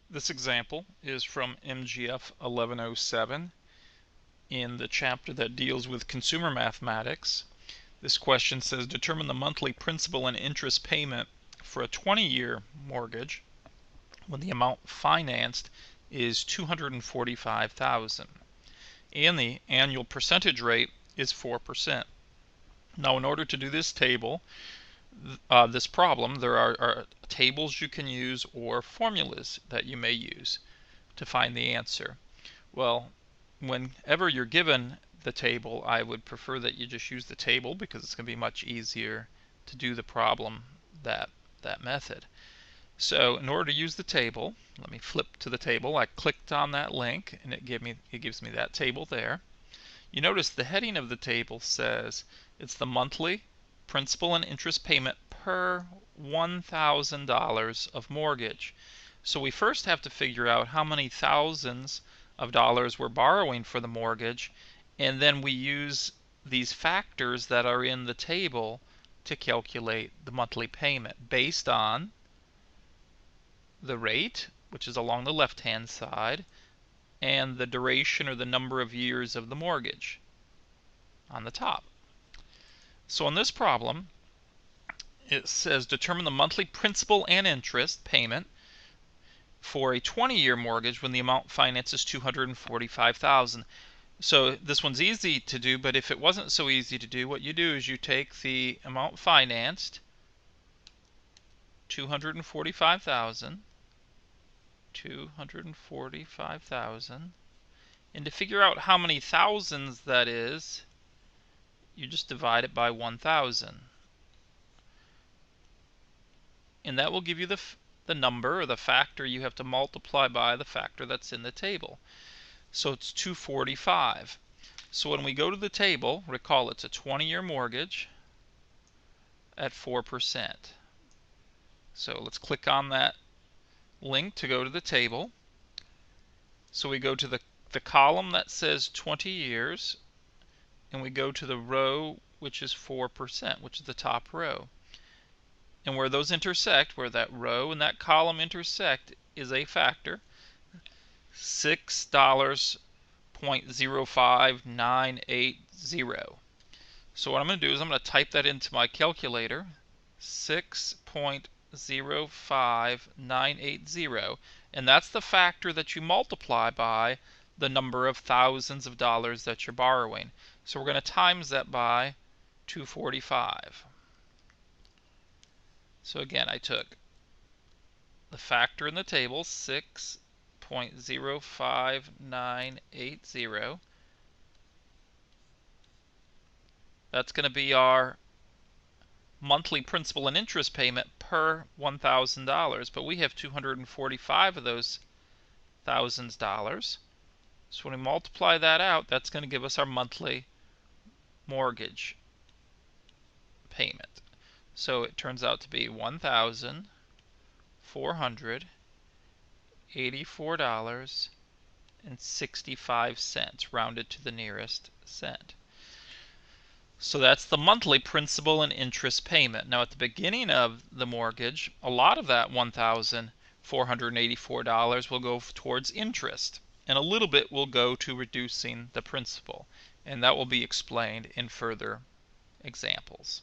This example is from MGF 1107 in the chapter that deals with consumer mathematics. This question says, determine the monthly principal and interest payment for a 20-year mortgage when the amount financed is $245,000 and the annual percentage rate is 4%. Now, in order to do this table, this problem, there are tables you can use or formulas that you may use to find the answer. Well, whenever you're given the table, I would prefer that you just use the table because it's going to be much easier to do the problem that method. So in order to use the table, let me flip to the table. I clicked on that link and it gives me that table there. You notice the heading of the table says it's the monthly principal and interest payment per $1,000 of mortgage. So we first have to figure out how many thousands of dollars we're borrowing for the mortgage, and then we use these factors that are in the table to calculate the monthly payment based on the rate, which is along the left-hand side, and the duration or the number of years of the mortgage on the top. So in this problem, it says determine the monthly principal and interest payment for a 20-year mortgage when the amount financed is $245,000. So this one's easy to do, but if it wasn't so easy to do, what you do is you take the amount financed, $245,000, and to figure out how many thousands that is, you just divide it by 1,000. And that will give you the number or the factor you have to multiply by the factor that's in the table. So it's 245. So when we go to the table, recall it's a 20-year mortgage at 4%. So let's click on that link to go to the table. So we go to the column that says 20 years, and we go to the row which is 4%, which is the top row. And where those intersect, where that row and that column intersect, is a factor, $6.05980. So what I'm going to do is I'm going to type that into my calculator, 6.05980, and that's the factor that you multiply by the number of thousands of dollars that you're borrowing. So we're going to times that by 245. So again, I took the factor in the table, 6.05980. That's going to be our monthly principal and interest payment per $1,000, but we have 245 of those thousands dollars. So when we multiply that out, that's going to give us our monthly mortgage payment. So it turns out to be $1,484.65, rounded to the nearest cent. So that's the monthly principal and interest payment. Now at the beginning of the mortgage, a lot of that $1,484 will go towards interest, and a little bit will go to reducing the principal, and that will be explained in further examples.